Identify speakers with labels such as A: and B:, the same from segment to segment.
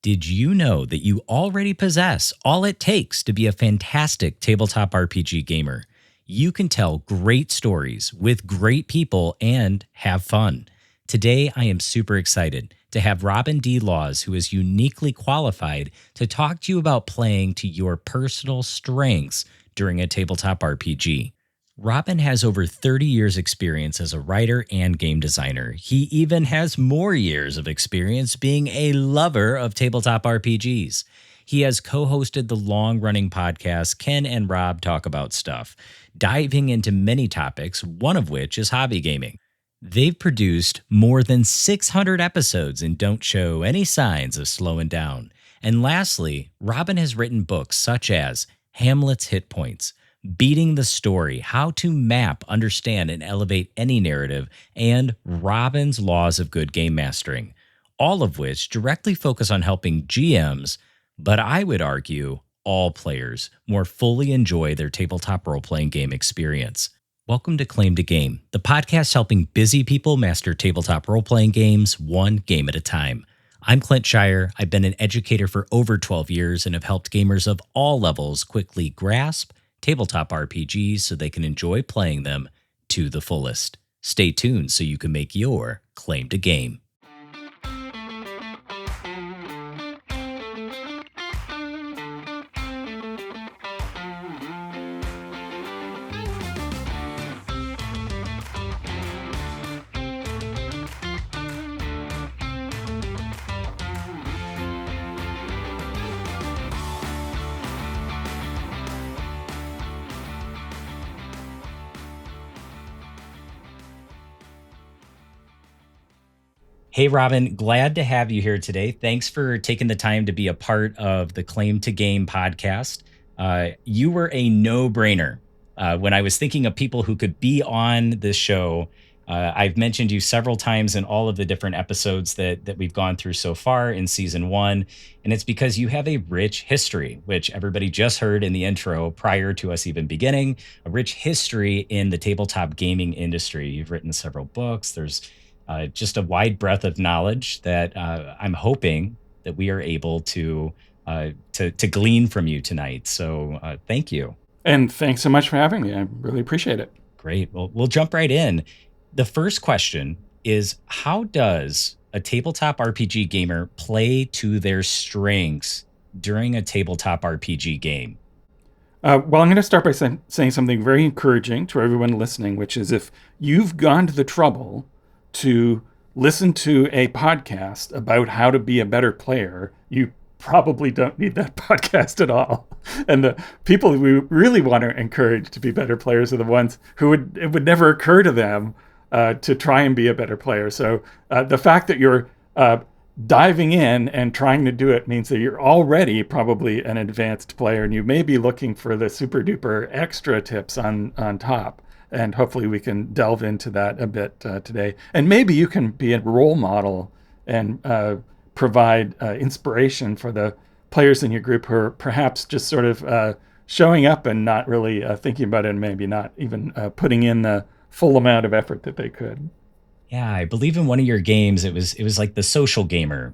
A: Did you know that you already possess all it takes to be a fantastic tabletop RPG gamer? You can tell great stories with great people and have fun. Today, I am super excited to have Robin D. Laws, who is uniquely qualified to talk to you about playing to your personal strengths during a tabletop RPG. Robin has over 30 years' experience as a writer and game designer. He even has more years of experience being a lover of tabletop RPGs. He has co hosted the long running podcast Ken and Rob Talk About Stuff, diving into many topics, one of which is hobby gaming. They've produced more than 600 episodes and don't show any signs of slowing down. And lastly, Robin has written books such as Hamlet's Hit Points, Beating the Story, How to Map, Understand, and Elevate Any Narrative, and Robin's Laws of Good Game Mastering, all of which directly focus on helping GMs, but I would argue all players, more fully enjoy their tabletop role-playing game experience. Welcome to Claim to Game, the podcast helping busy people master tabletop role-playing games one game at a time. I'm Clint.scheirer. I've been an educator for over 12 years and have helped gamers of all levels quickly grasp tabletop RPGs so they can enjoy playing them to the fullest. Stay tuned so you can make your claim to game. Hey, Robin, glad to have you here today. Thanks for taking the time to be a part of the Claim to Game podcast. You were a no-brainer. When I was thinking of people who could be on this show, I've mentioned you several times in all of the different episodes that we've gone through so far in season one. And it's because you have a rich history, which everybody just heard in the intro prior to us even beginning, a rich history in the tabletop gaming industry. You've written several books. There's just a wide breadth of knowledge that I'm hoping that we are able to glean from you tonight. So thank you.
B: And thanks so much for having me. I really appreciate it.
A: Great. Well, we'll jump right in. The first question is, how does a tabletop RPG gamer play to their strengths during a tabletop RPG game?
B: Well, I'm going to start by saying something very encouraging to everyone listening, which is if you've gone to the trouble to listen to a podcast about how to be a better player, you probably don't need that podcast at all. And the people we really want to encourage to be better players are the ones who it would never occur to them to try and be a better player. So the fact that you're diving in and trying to do it means that you're already probably an advanced player, and you may be looking for the super duper extra tips on top. And hopefully we can delve into that a bit today. And maybe you can be a role model and provide inspiration for the players in your group who are perhaps just sort of showing up and not really thinking about it, and maybe not even putting in the full amount of effort that they could.
A: Yeah, I believe in one of your games, it was like the social gamer,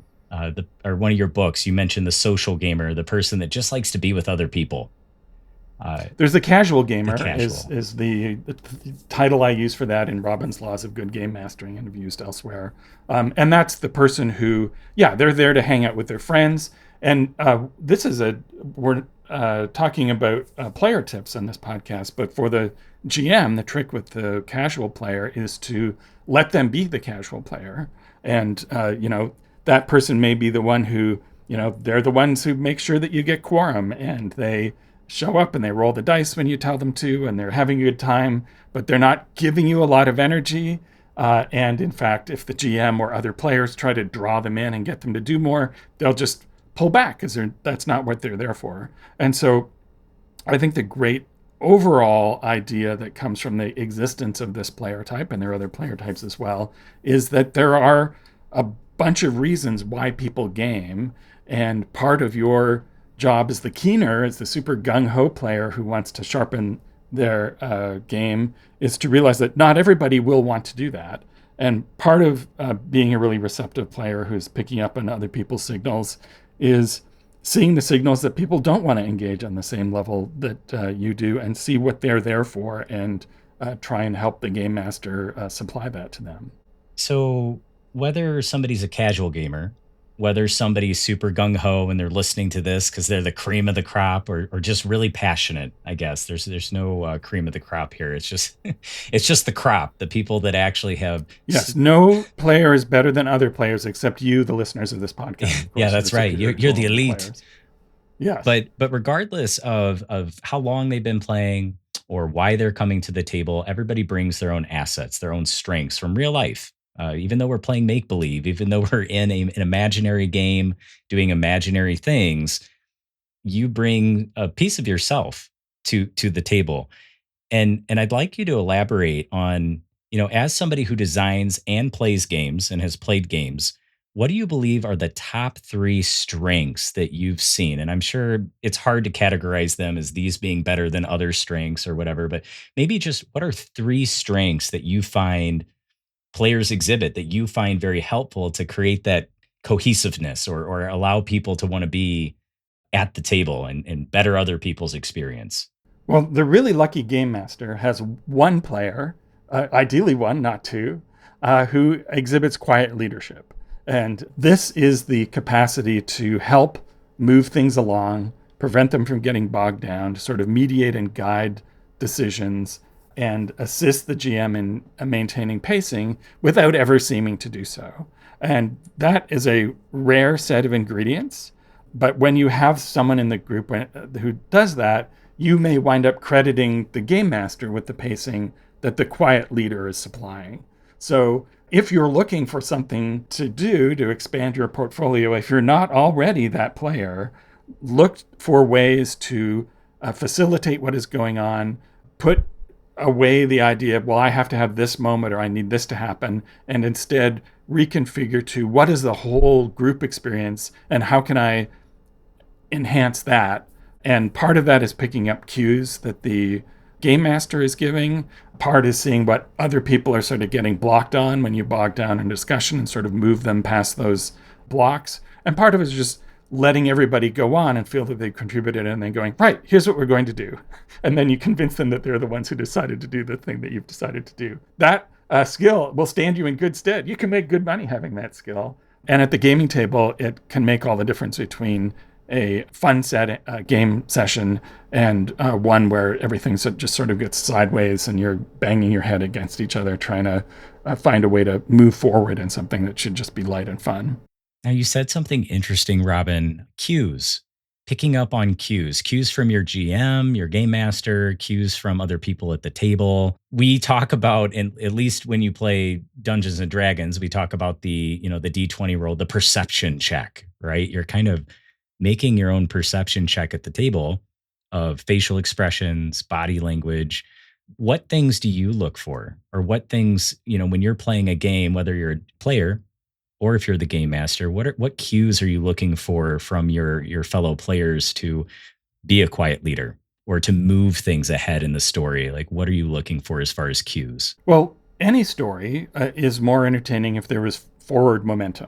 A: or one of your books, you mentioned the social gamer, the person that just likes to be with other people.
B: There's the casual gamer
A: casual.
B: is the title I use for that in Robin's Laws of Good Game Mastering, and have used elsewhere. And that's the person who, they're there to hang out with their friends. And we're talking about player tips on this podcast, but for the GM, the trick with the casual player is to let them be the casual player. And, that person may be the one who, they're the ones who make sure that you get quorum, and they show up and they roll the dice when you tell them to, and they're having a good time, but they're not giving you a lot of energy. And in fact, if the GM or other players try to draw them in and get them to do more, they'll just pull back because that's not what they're there for. And so I think the great overall idea that comes from the existence of this player type, and there are other player types as well, is that there are a bunch of reasons why people game, and part of your job as the keener, as the super gung-ho player who wants to sharpen their game, is to realize that not everybody will want to do that. And part of being a really receptive player who's picking up on other people's signals is seeing the signals that people don't want to engage on the same level that you do, and see what they're there for, and try and help the game master supply that to them.
A: So, whether somebody's a casual gamer, whether somebody's super gung ho and they're listening to this because they're the cream of the crop, or just really passionate, I guess there's no cream of the crop here. It's just it's just the crop, the people that actually have.
B: Yes, no player is better than other players except you, the listeners of this podcast, of
A: Yeah,
B: course,
A: that's
B: the
A: right.
B: superior
A: You're the
B: quality
A: elite.
B: players. Yes.
A: But regardless of how long they've been playing or why they're coming to the table, everybody brings their own assets, their own strengths from real life. Even though we're playing make believe, even though we're in an imaginary game doing imaginary things, you bring a piece of yourself to the table. And I'd like you to elaborate on, as somebody who designs and plays games and has played games, what do you believe are the top three strengths that you've seen? And I'm sure it's hard to categorize them as these being better than other strengths or whatever, but maybe just what are three strengths that you find players exhibit that you find very helpful to create that cohesiveness or allow people to want to be at the table and better other people's experience?
B: Well, the really lucky game master has one player, ideally one, not two, who exhibits quiet leadership. And this is the capacity to help move things along, prevent them from getting bogged down, to sort of mediate and guide decisions, and assist the GM in maintaining pacing without ever seeming to do so. And that is a rare set of ingredients. But when you have someone in the group who does that, you may wind up crediting the game master with the pacing that the quiet leader is supplying. So if you're looking for something to do to expand your portfolio, if you're not already that player, look for ways to facilitate what is going on, put away the idea of, well, I have to have this moment or I need this to happen, and instead reconfigure to what is the whole group experience and how can I enhance that. And part of that is picking up cues that the game master is giving. Part is seeing what other people are sort of getting blocked on when you bog down in discussion and sort of move them past those blocks. And part of it is just letting everybody go on and feel that they've contributed and then going, right, here's what we're going to do. And then you convince them that they're the ones who decided to do the thing that you've decided to do. That skill will stand you in good stead. You can make good money having that skill. And at the gaming table, it can make all the difference between a fun game session and one where everything just sort of gets sideways and you're banging your head against each other trying to find a way to move forward in something that should just be light and fun.
A: Now, you said something interesting, Robin. Cues, picking up on cues from your GM, your game master, cues from other people at the table. We talk about, and at least when you play Dungeons and Dragons, we talk about the D20 roll, the perception check, right? You're kind of making your own perception check at the table of facial expressions, body language. What things do you look for? Or what things, when you're playing a game, whether you're a player or if you're the game master, what cues are you looking for from your fellow players to be a quiet leader or to move things ahead in the story? Like, what are you looking for as far as cues?
B: Well, any story is more entertaining if there is forward momentum,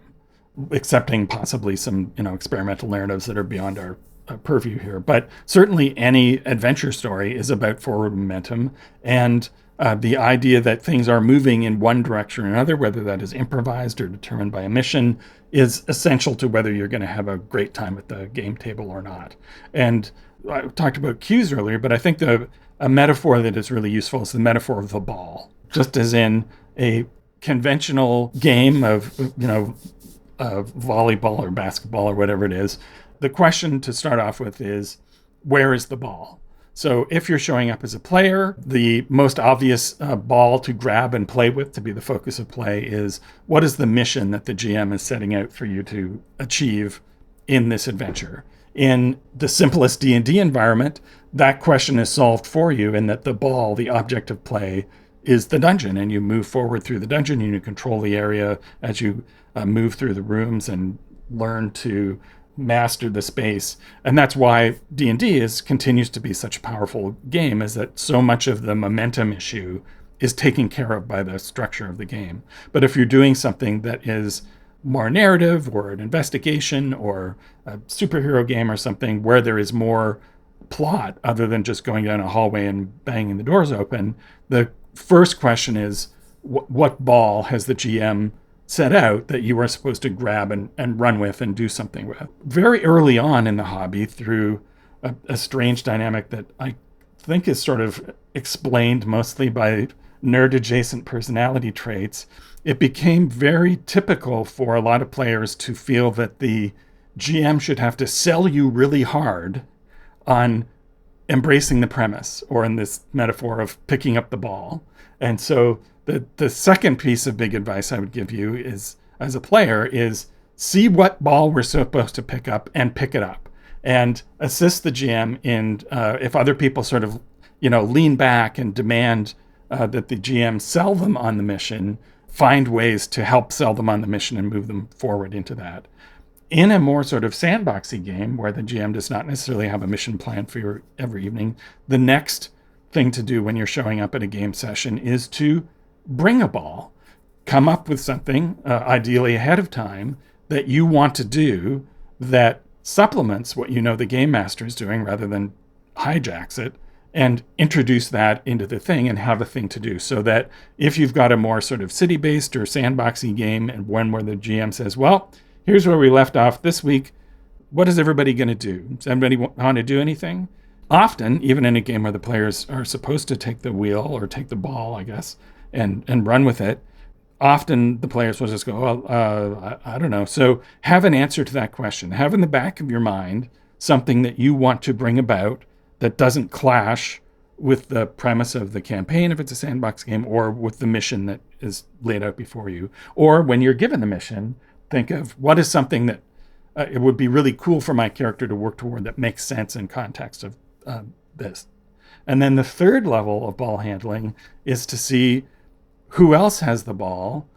B: accepting possibly some experimental narratives that are beyond our purview here. But certainly any adventure story is about forward momentum and the idea that things are moving in one direction or another, whether that is improvised or determined by a mission, is essential to whether you're going to have a great time at the game table or not. And I talked about cues earlier, but I think a metaphor that is really useful is the metaphor of the ball. Just as in a conventional game of volleyball or basketball or whatever it is, the question to start off with is, where is the ball? So if you're showing up as a player, the most obvious ball to grab and play with, to be the focus of play, is what is the mission that the GM is setting out for you to achieve in this adventure? In the simplest D&D environment, that question is solved for you in that the ball, the object of play, is the dungeon, and you move forward through the dungeon and you control the area as you move through the rooms and learn to master the space. And that's why D&D continues to be such a powerful game, is that so much of the momentum issue is taken care of by the structure of the game. But if you're doing something that is more narrative or an investigation or a superhero game or something where there is more plot other than just going down a hallway and banging the doors open, the first question is, what ball has the GM set out that you are supposed to grab and run with and do something with? Very early on in the hobby, through a strange dynamic that I think is sort of explained mostly by nerd-adjacent personality traits, it became very typical for a lot of players to feel that the GM should have to sell you really hard on embracing the premise, or in this metaphor of picking up the ball. And so the second piece of big advice I would give you is, as a player, is see what ball we're supposed to pick up and pick it up, and assist the GM in if other people sort of lean back and demand that the GM sell them on the mission, find ways to help sell them on the mission and move them forward into that. In a more sort of sandboxy game where the GM does not necessarily have a mission plan for your every evening, the next thing to do when you're showing up at a game session is to bring a ball. Come up with something, ideally ahead of time, that you want to do that supplements what the game master is doing rather than hijacks it, and introduce that into the thing and have a thing to do. So that if you've got a more sort of city-based or sandboxy game, and one where the GM says, well, here's where we left off this week, what is everybody going to do? Does everybody want to do anything? Often, even in a game where the players are supposed to take the wheel or take the ball, I guess, and run with it, often the players will just go, well, I don't know. So have an answer to that question. Have in the back of your mind something that you want to bring about that doesn't clash with the premise of the campaign if it's a sandbox game, or with the mission that is laid out before you. Or when you're given the mission, think of what is something that it would be really cool for my character to work toward that makes sense in context of this. And then the third level of ball handling is to see who else has the ball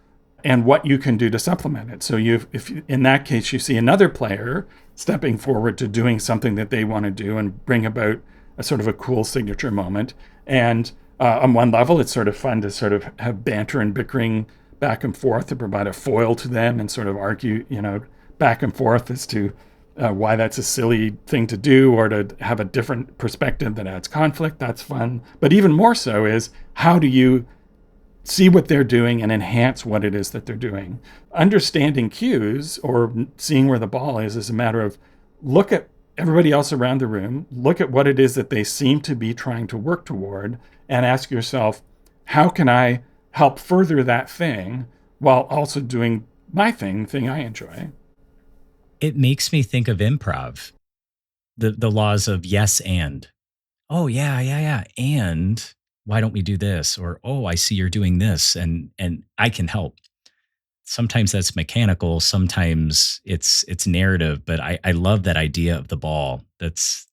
B: and what you can do to supplement it. So if in that case you see another player stepping forward to doing something that they want to do and bring about a sort of a cool signature moment. And on one level, it's sort of fun to sort of have banter and bickering back and forth to provide a foil to them and sort of argue, back and forth as to why that's a silly thing to do, or to have a different perspective that adds conflict. That's fun. But even more so is, how do you see what they're doing and enhance what it is that they're doing? Understanding cues, or seeing where the ball is a matter of, look at everybody else around the room, look at what it is that they seem to be trying to work toward, and ask yourself, how can I help further that thing while also doing my thing, the thing I enjoy?
A: It makes me think of improv, the laws of yes and. Oh yeah. And why don't we do this? Or, oh, I see you're doing this, and I can help. Sometimes that's mechanical, sometimes it's narrative, but I love that idea of the ball. That's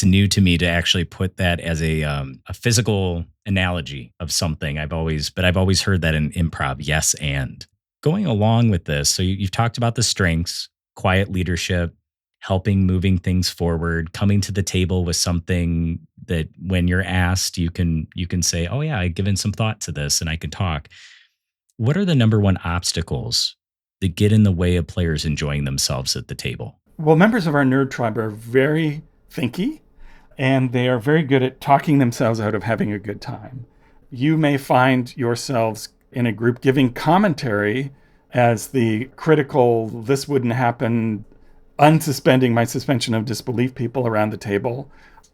A: new to me, to actually put that as a physical analogy of something. I've always heard that in improv, yes and. Going along with this, so you've talked about the strengths, quiet leadership, helping moving things forward, coming to the table with something that when you're asked, you can say, oh yeah, I've given some thought to this and I can talk. What are the number one obstacles that get in the way of players enjoying themselves at the table?
B: Well, members of our nerd tribe are very thinky, and they are very good at talking themselves out of having a good time. You may find yourselves in a group giving commentary as the critical, this wouldn't happen, unsuspending my suspension of disbelief people around the table.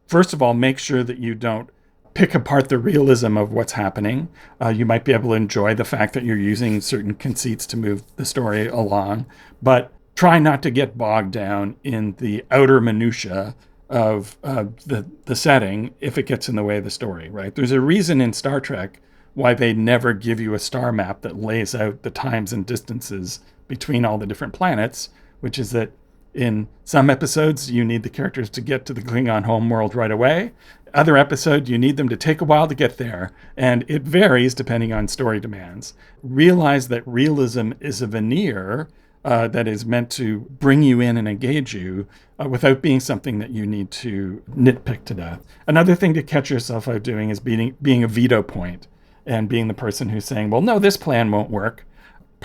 B: First of all, make sure that you don't pick apart the realism of what's happening. You might be able to enjoy the fact that you're using certain conceits to move the story along, but try not to get bogged down in the outer minutia of the setting if it gets in the way of the story, right? There's a reason in Star Trek why they never give you a star map that lays out the times and distances between all the different planets, which is that in some episodes, you need the characters to get to the Klingon homeworld right away. Other episodes, you need them to take a while to get there. And it varies depending on story demands. Realize that realism is a veneer that is meant to bring you in and engage you without being something that you need to nitpick to death. Another thing to catch yourself out doing is being a veto point, and being the person who's saying, well, no, this plan won't work.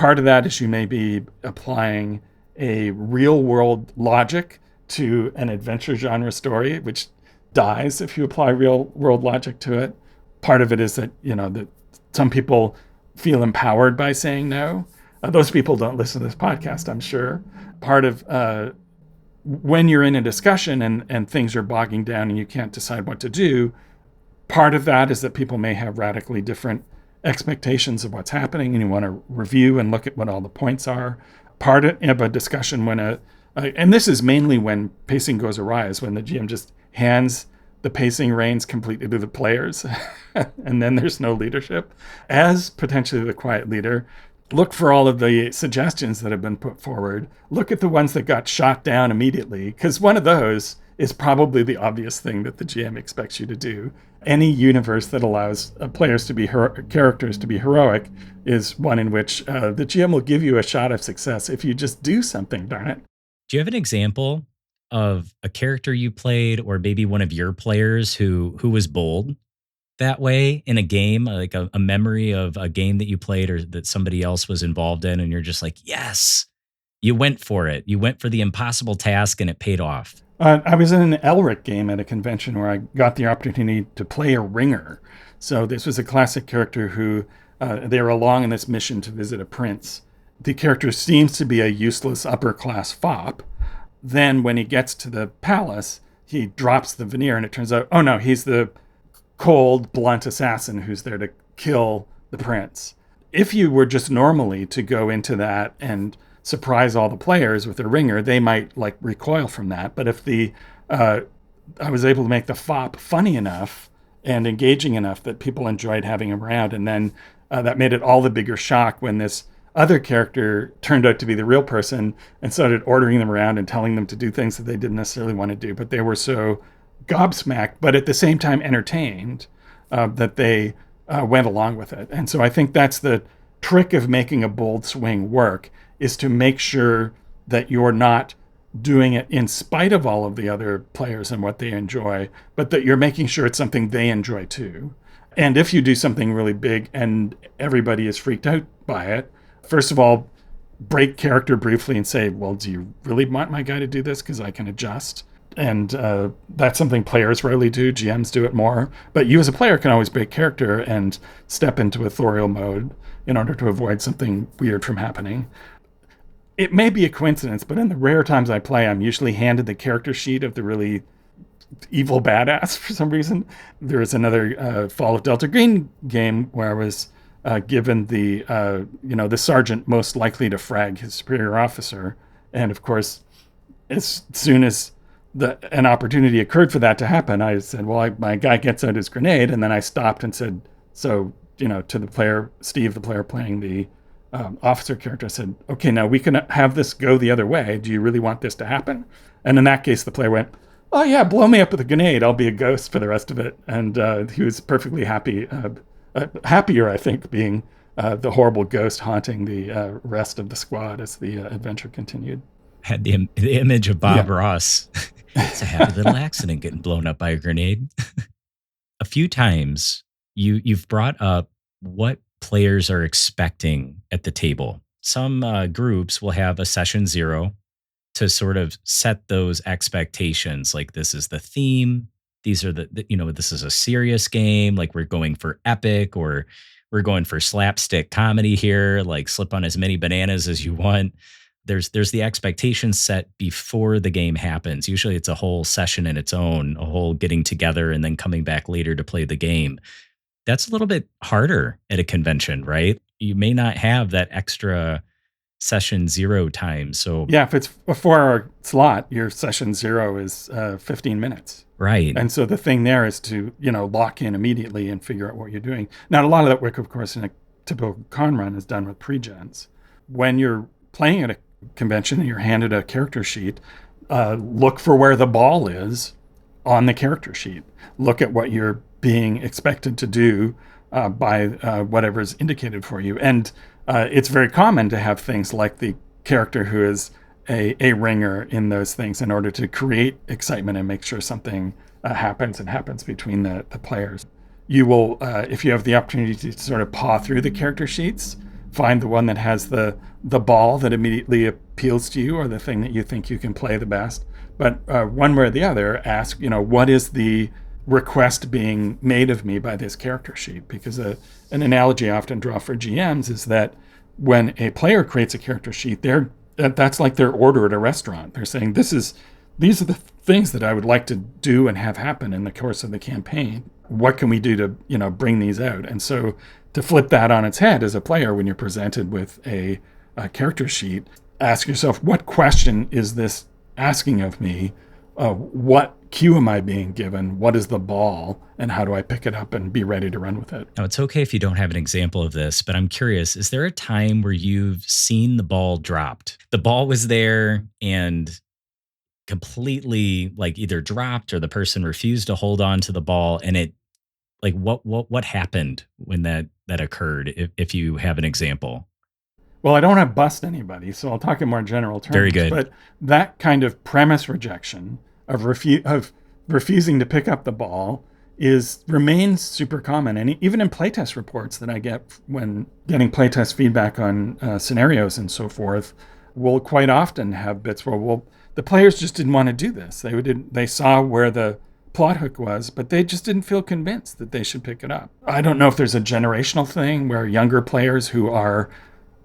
B: Part of that is you may be applying a real world logic to an adventure genre story, which dies if you apply real world logic to it. Part of it is that, that some people feel empowered by saying no. Those people don't listen to this podcast, I'm sure. Part of when you're in a discussion and things are bogging down and you can't decide what to do, part of that is that people may have radically different expectations of what's happening, and you want to review and look at what all the points are. Part of a discussion and this is mainly when pacing goes awry, is when the GM just hands the pacing reins completely to the players and then there's no leadership. As potentially the quiet leader, look for all of the suggestions that have been put forward. Look at the ones that got shot down immediately, because one of those is probably the obvious thing that the GM expects you to do. Any universe that allows characters to be heroic is one in which the GM will give you a shot of success if you just do something, darn it.
A: Do you have an example of a character you played, or maybe one of your players who was bold that way in a game, like a memory of a game that you played or that somebody else was involved in, and you're just like, yes, you went for it. You went for the impossible task and it paid off.
B: I was in an Elric game at a convention where I got the opportunity to play a ringer. So this was a classic character who, they were along in this mission to visit a prince. The character seems to be a useless upper-class fop. Then when he gets to the palace, he drops the veneer and it turns out, oh no, he's the cold, blunt assassin who's there to kill the prince. If you were just normally to go into that and surprise all the players with a ringer, they might recoil from that. But if I was able to make the fop funny enough and engaging enough that people enjoyed having him around, and then that made it all the bigger shock when this other character turned out to be the real person and started ordering them around and telling them to do things that they didn't necessarily want to do, but they were so gobsmacked, but at the same time entertained, that they went along with it. And so I think that's the trick of making a bold swing work, is to make sure that you're not doing it in spite of all of the other players and what they enjoy, but that you're making sure it's something they enjoy too. And if you do something really big and everybody is freaked out by it, first of all, break character briefly and say, well, do you really want my guy to do this? Because I can adjust. And that's something players rarely do. GMs do it more. But you as a player can always break character and step into authorial mode in order to avoid something weird from happening. It may be a coincidence, but in the rare times I play, I'm usually handed the character sheet of the really evil badass for some reason. There was another Fall of Delta Green game where I was given the sergeant most likely to frag his superior officer. And of course, as soon as an opportunity occurred for that to happen, I said, well, my guy gets out his grenade. And then I stopped and said, so, to the player, Steve, the player playing the officer character, I said, okay, now we can have this go the other way. Do you really want this to happen? And in that case, the player went, oh yeah, blow me up with a grenade. I'll be a ghost for the rest of it. And he was perfectly happy, happier, I think, being the horrible ghost haunting the rest of the squad as the adventure continued.
A: Had the image of Bob Ross. It's a happy little accident getting blown up by a grenade. A few times you've brought up what players are expecting at the table. Some groups will have a session 0 to sort of set those expectations. Like, this is the theme. These are this is a serious game. Like, we're going for epic, or we're going for slapstick comedy here. Like, slip on as many bananas as you want. There's the expectation set before the game happens. Usually it's a whole session in its own, a whole getting together and then coming back later to play the game. That's a little bit harder at a convention, right? You may not have that extra session 0 time. So
B: yeah, if it's a 4-hour slot, your session 0 is 15 minutes.
A: Right.
B: And so the thing there is to, lock in immediately and figure out what you're doing. Now, a lot of that work, of course, in a typical con run is done with pre-gens. When you're playing at a convention and you're handed a character sheet, look for where the ball is on the character sheet. Look at what you're being expected to do by whatever's indicated for you. And it's very common to have things like the character who is a ringer in those things in order to create excitement and make sure something happens between the players. You will, if you have the opportunity to sort of paw through the character sheets, find the one that has the ball that immediately appeals to you, or the thing that you think you can play the best. But one way or the other, ask, what is the request being made of me by this character sheet? Because an analogy I often draw for GMs is that when a player creates a character sheet, that's like their order at a restaurant. They're saying, these are the things that I would like to do and have happen in the course of the campaign. What can we do to, bring these out? And so to flip that on its head as a player, when you're presented with a character sheet, ask yourself, what question is this asking of me? What cue am I being given? What is the ball? And how do I pick it up and be ready to run with it?
A: Now, it's okay if you don't have an example of this, but I'm curious, is there a time where you've seen the ball dropped? The ball was there and completely like either dropped, or the person refused to hold on to the ball, and it like what happened when that occurred, if you have an example?
B: Well, I don't want to bust anybody, so I'll talk in more general
A: Very
B: terms.
A: good.
B: But that kind of premise rejection of refusing to pick up the ball remains super common, and even in playtest reports that I get when getting playtest feedback on scenarios and so forth, we'll quite often have bits where the players just didn't want to do this. They saw where the plot hook was, but they just didn't feel convinced that they should pick it up. I don't know if there's a generational thing where younger players who are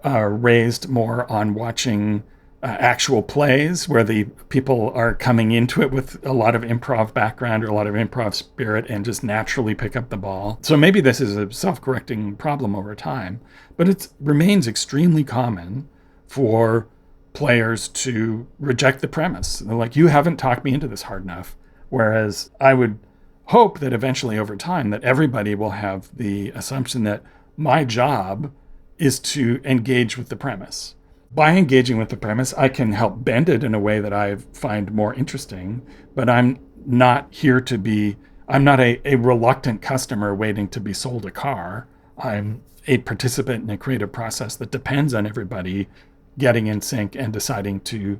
B: raised more on watching actual plays, where the people are coming into it with a lot of improv background or a lot of improv spirit and just naturally pick up the ball. So maybe this is a self-correcting problem over time, but it remains extremely common for players to reject the premise. They're like, you haven't talked me into this hard enough. Whereas I would hope that eventually over time that everybody will have the assumption that my job is to engage with the premise. By engaging with the premise, I can help bend it in a way that I find more interesting, but I'm not a reluctant customer waiting to be sold a car. I'm a participant in a creative process that depends on everybody getting in sync and deciding to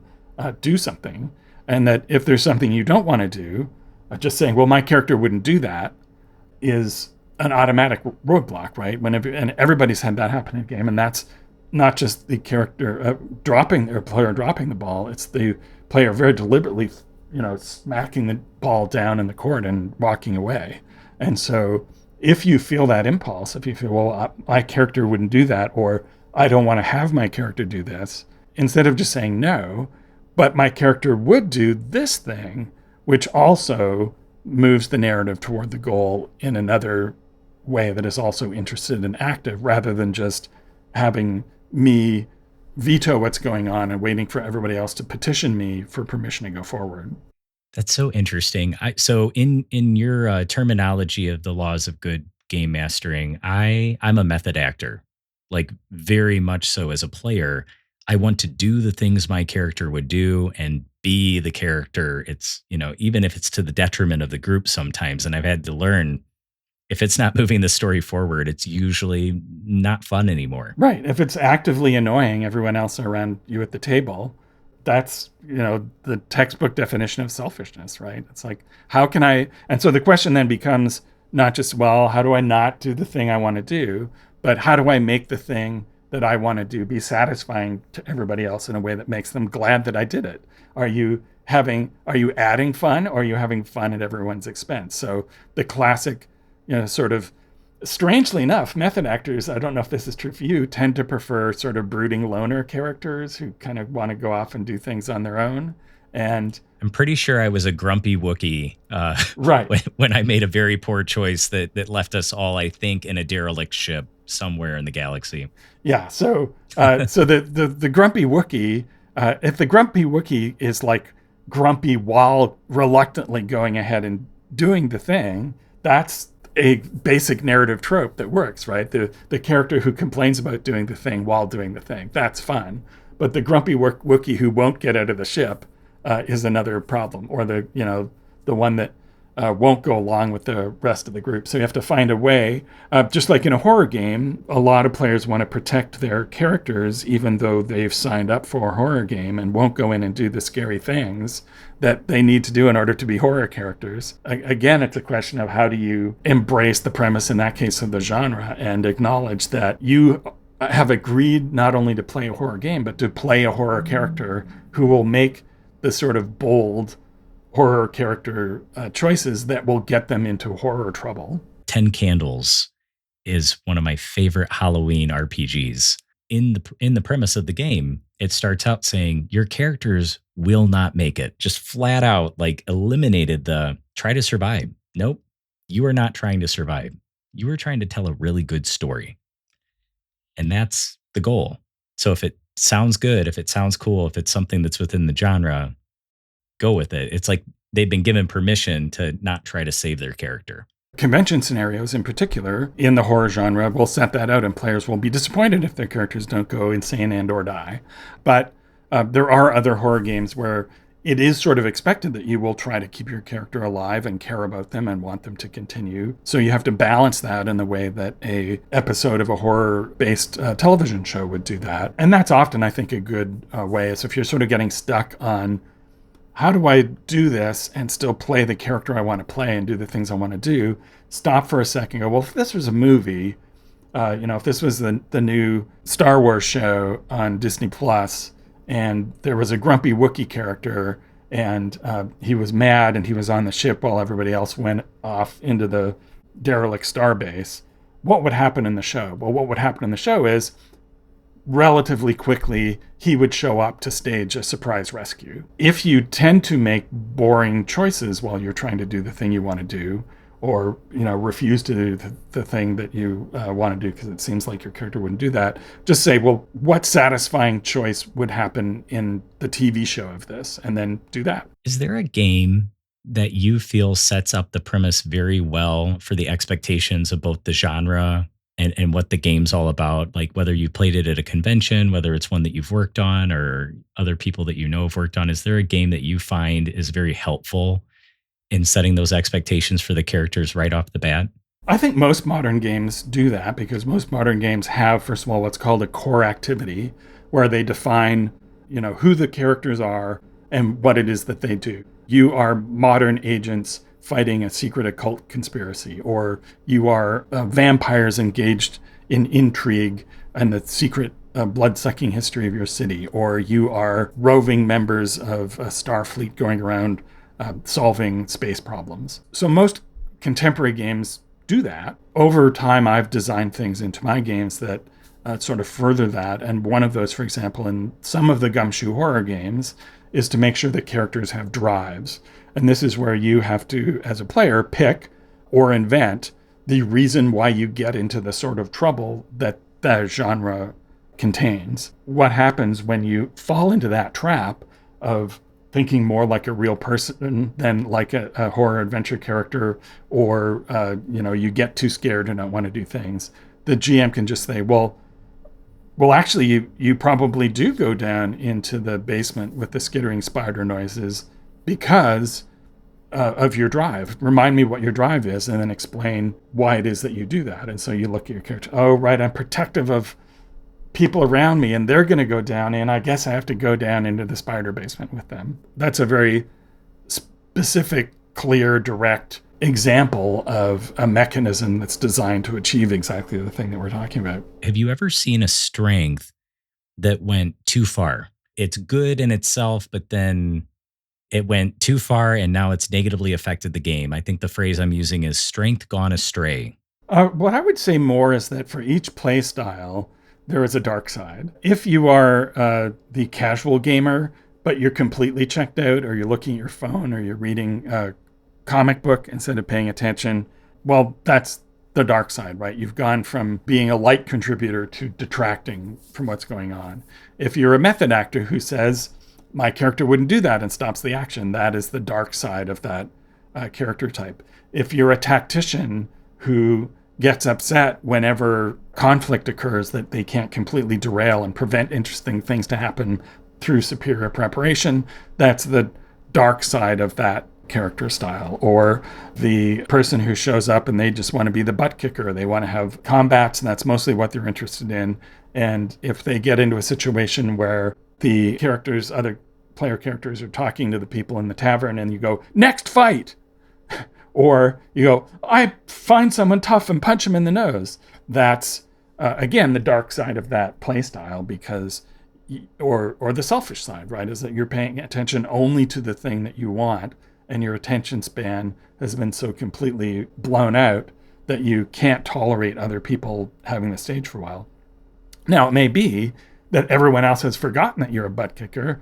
B: do something. And that if there's something you don't want to do, just saying, well, my character wouldn't do that, is an automatic roadblock, right? And everybody's had that happen in a game, and that's not just the character player dropping the ball; it's the player very deliberately, smacking the ball down in the court and walking away. And so, if you feel that impulse, if you feel, well, my character wouldn't do that, or I don't want to have my character do this, instead of just saying no, but my character would do this thing, which also moves the narrative toward the goal in another way that is also interested and active, rather than just having me veto what's going on and waiting for everybody else to petition me for permission to go forward.
A: That's so interesting. So in your terminology of the laws of good game mastering, I'm a method actor, like very much so. As a player, I want to do the things my character would do and be the character. It's, even if it's to the detriment of the group sometimes. And I've had to learn, if it's not moving the story forward, it's usually not fun anymore.
B: Right. If it's actively annoying everyone else around you at the table, that's, the textbook definition of selfishness, right? It's like, how can I? And so the question then becomes not just, well, how do I not do the thing I want to do, but how do I make the thing that I want to do be satisfying to everybody else in a way that makes them glad that I did it? Are you adding fun, or are you having fun at everyone's expense? So the classic, sort of, strangely enough, method actors, I don't know if this is true for you, tend to prefer sort of brooding loner characters who kind of want to go off and do things on their own. And
A: I'm pretty sure I was a grumpy Wookiee
B: right.
A: when I made a very poor choice that left us all, I think, in a derelict ship somewhere in the galaxy.
B: Yeah. So so the grumpy Wookiee, if the grumpy Wookiee is like grumpy while reluctantly going ahead and doing the thing, that's a basic narrative trope that works, right? The character who complains about doing the thing while doing the thing, that's fun. But the grumpy Wookiee who won't get out of the ship is another problem, or the one that won't go along with the rest of the group. So you have to find a way, just like in a horror game, a lot of players want to protect their characters, even though they've signed up for a horror game and won't go in and do the scary things that they need to do in order to be horror characters. Again, it's a question of how do you embrace the premise, in that case of the genre, and acknowledge that you have agreed not only to play a horror game, but to play a horror character who will make the sort of bold horror character choices that will get them into horror trouble.
A: 10 Candles is one of my favorite Halloween RPGs. In the premise of the game, it starts out saying your characters will not make it. Just flat out like eliminated the try to survive. Nope. You are not trying to survive. You are trying to tell a really good story. And that's the goal. So if it sounds good, if it sounds cool, if it's something that's within the genre, go with it. It's like they've been given permission to not try to save their character.
B: Convention scenarios in particular in the horror genre will set that out, and players will be disappointed if their characters don't go insane and or die. But there are other horror games where it is sort of expected that you will try to keep your character alive and care about them and want them to continue. So you have to balance that in the way that a episode of a horror-based television show would do that. And that's often, I think, a good way. So if you're sort of getting stuck on how do I do this and still play the character I want to play and do the things I want to do, stop for a second and go, well, if this was a movie, if this was the new Star Wars show on Disney Plus, and there was a grumpy Wookiee character, and he was mad and he was on the ship while everybody else went off into the derelict starbase, what would happen in the show? Well, what would happen in the show is relatively quickly, he would show up to stage a surprise rescue. If you tend to make boring choices while you're trying to do the thing you want to do, or refuse to do the thing that you want to do because it seems like your character wouldn't do that, just say, well, what satisfying choice would happen in the TV show of this? And then do that.
A: Is there a game that you feel sets up the premise very well for the expectations of both the genre and what the game's all about? Like whether you played it at a convention, whether it's one that you've worked on or other people that you know have worked on, is there a game that you find is very helpful in setting those expectations for the characters right off the bat?
B: I think most modern games do that because most modern games have, first of all, what's called a core activity where they define, who the characters are and what it is that they do. You are modern agents fighting a secret occult conspiracy, or you are vampires engaged in intrigue and the secret blood-sucking history of your city, or you are roving members of a star fleet going around solving space problems. So most contemporary games do that. Over time, I've designed things into my games that sort of further that. And one of those, for example, in some of the Gumshoe horror games, is to make sure that characters have drives. And this is where you have to, as a player, pick or invent the reason why you get into the sort of trouble that that genre contains. What happens when you fall into that trap of thinking more like a real person than like a horror adventure character, or you get too scared and don't want to do things? The GM can just say, well, actually, you probably do go down into the basement with the skittering spider noises because of your drive. Remind me what your drive is, and then explain why it is that you do that. And so you look at your character. Oh, right, I'm protective of people around me, and they're going to go down, and I guess I have to go down into the spider basement with them. That's a very specific, clear, direct example of a mechanism that's designed to achieve exactly the thing that we're talking about.
A: Have you ever seen a strength that went too far? It's good in itself, but then it went too far and now it's negatively affected the game. I think the phrase I'm using is strength gone astray.
B: What I would say more is that for each play style, there is a dark side. If you are the casual gamer, but you're completely checked out, or you're looking at your phone, or you're reading a comic book instead of paying attention, well, that's the dark side, right? You've gone from being a light contributor to detracting from what's going on. If you're a method actor who says, my character wouldn't do that and stops the action, that is the dark side of that character type. If you're a tactician who gets upset whenever conflict occurs that they can't completely derail and prevent interesting things to happen through superior preparation, that's the dark side of that character style. Or the person who shows up and they just want to be the butt kicker. They want to have combats, and that's mostly what they're interested in. And if they get into a situation where the other player characters are talking to the people in the tavern, and you go, next fight! Or you go, I find someone tough and punch him in the nose. That's again, the dark side of that play style, because or the selfish side, right, is that you're paying attention only to the thing that you want, and your attention span has been so completely blown out that you can't tolerate other people having the stage for a while. Now, it may be that everyone else has forgotten that you're a butt kicker,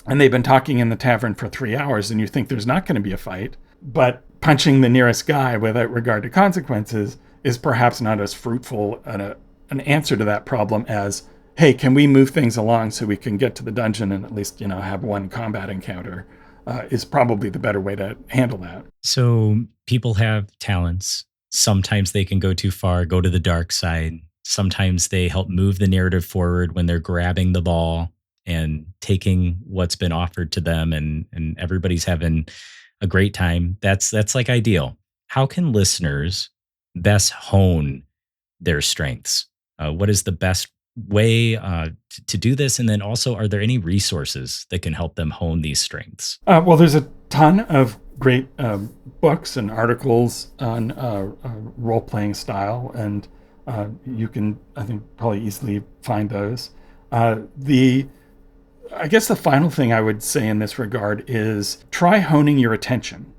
B: and they've been talking in the tavern for 3 hours, and you think there's not going to be a fight, but punching the nearest guy without regard to consequences is perhaps not as fruitful an answer to that problem as, hey, can we move things along so we can get to the dungeon and at least, have one combat encounter, is probably the better way to handle that.
A: So people have talents. Sometimes they can go too far, go to the dark side. Sometimes they help move the narrative forward when they're grabbing the ball and taking what's been offered to them, and everybody's having a great time. That's like ideal. How can listeners best hone their strengths? What is the best way to do this? And then also, are there any resources that can help them hone these strengths?
B: Well, there's a ton of great books and articles on role playing style, and you can, I think, probably easily find those. The I guess the final thing I would say in this regard is try honing your attention,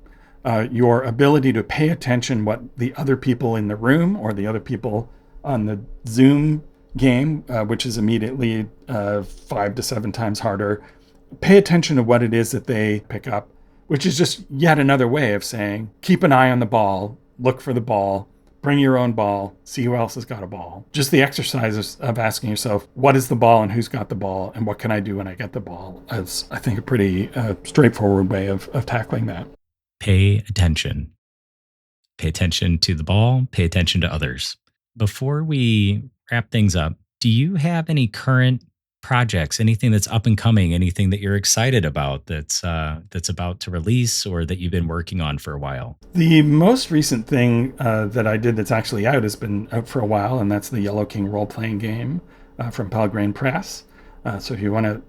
B: your ability to pay attention what the other people in the room or the other people on the Zoom game, which is immediately 5 to 7 times harder. Pay attention to what it is that they pick up, which is just yet another way of saying, keep an eye on the ball, look for the ball, bring your own ball, see who else has got a ball. Just the exercise of asking yourself, what is the ball and who's got the ball and what can I do when I get the ball, is, I think, a pretty straightforward way of tackling that.
A: Pay attention. Pay attention to the ball, pay attention to others. Before we wrap things up, do you have any current projects, anything that's up and coming, anything that you're excited about that's about to release or that you've been working on for a while?
B: The most recent thing that I did that's actually out has been out for a while, and that's the Yellow King role-playing game from Pelgrane Press. So if you want to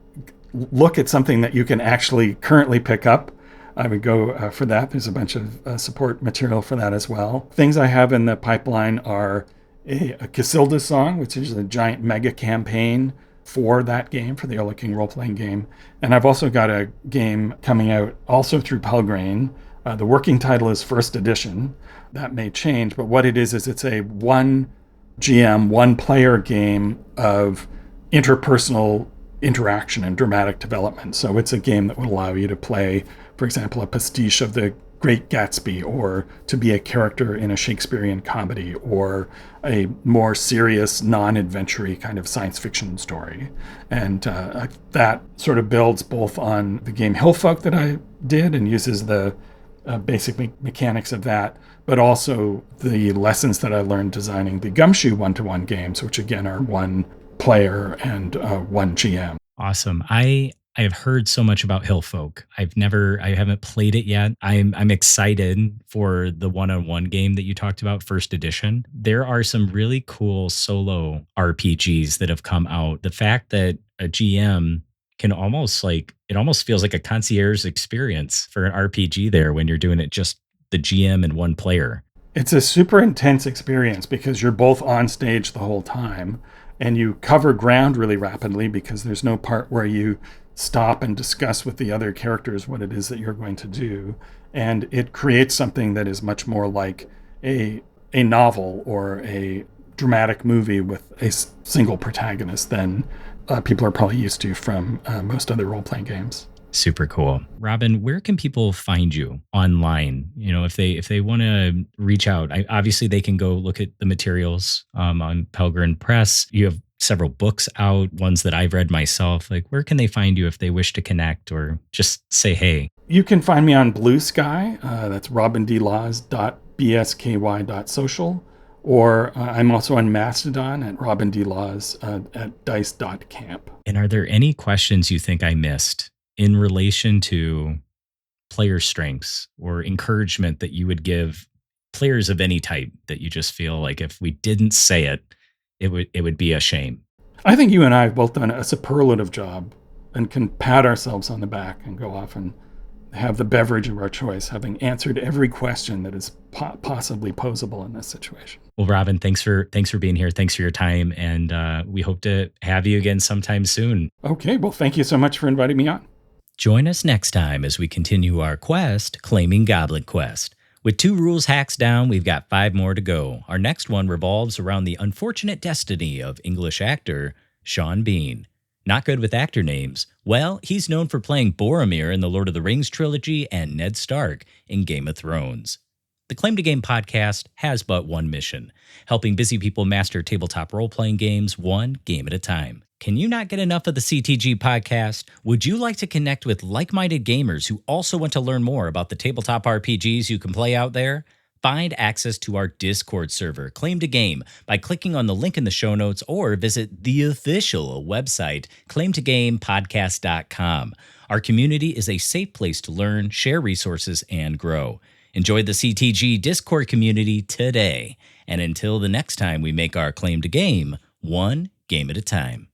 B: look at something that you can actually currently pick up, I would go for that. There's a bunch of support material for that as well. Things I have in the pipeline are a Casilda song, which is a giant mega campaign for that game, for the Yellow King role-playing game. And I've also got a game coming out also through Pelgrane. The working title is First Edition. That may change, but what it is it's a one GM, one player game of interpersonal interaction and dramatic development. So it's a game that would allow you to play, for example, a pastiche of the Great Gatsby, or to be a character in a Shakespearean comedy, or a more serious, non-adventure kind of science fiction story. And that sort of builds both on the game Hillfolk that I did and uses the basic mechanics of that, but also the lessons that I learned designing the Gumshoe one-to-one games, which again are one player and one GM.
A: Awesome. I have heard so much about Hillfolk. I haven't played it yet. I'm excited for the one-on-one game that you talked about, first edition. There are some really cool solo RPGs that have come out. The fact that a GM can it almost feels like a concierge experience for an RPG there when you're doing it just the GM and one player.
B: It's a super intense experience because you're both on stage the whole time, and you cover ground really rapidly because there's no part where you stop and discuss with the other characters what it is that you're going to do. And it creates something that is much more like a novel or a dramatic movie with a single protagonist than people are probably used to from most other role-playing games.
A: Super cool. Robin, where can people find you online? If they want to reach out, obviously they can go look at the materials on Pelgrane Press. You have several books out, ones that I've read myself. Like, where can they find you if they wish to connect or just say hey?
B: You can find me on Bluesky. That's robindlaws.bsky.social. Or I'm also on Mastodon at robindlaws at dice.camp.
A: And are there any questions you think I missed in relation to player strengths or encouragement that you would give players of any type that you just feel like if we didn't say it, it would be a shame?
B: I think you and I have both done a superlative job and can pat ourselves on the back and go off and have the beverage of our choice, having answered every question that is possibly posable in this situation.
A: Well, Robin, thanks for being here. Thanks for your time, and we hope to have you again sometime soon.
B: Okay, well, thank you so much for inviting me on.
A: Join us next time as we continue our quest, Claiming Goblin Quest. With 2 rules hacks down, we've got 5 more to go. Our next one revolves around the unfortunate destiny of English actor Sean Bean. Not good with actor names? Well, he's known for playing Boromir in the Lord of the Rings trilogy and Ned Stark in Game of Thrones. The Claim to Game podcast has but one mission: helping busy people master tabletop role-playing games one game at a time. Can you not get enough of the CTG podcast? Would you like to connect with like-minded gamers who also want to learn more about the tabletop RPGs you can play out there? Find access to our Discord server, Claim to Game, by clicking on the link in the show notes or visit the official website, claimtogamepodcast.com. Our community is a safe place to learn, share resources, and grow. Enjoy the CTG Discord community today. And until the next time we make our Claim to Game, one game at a time.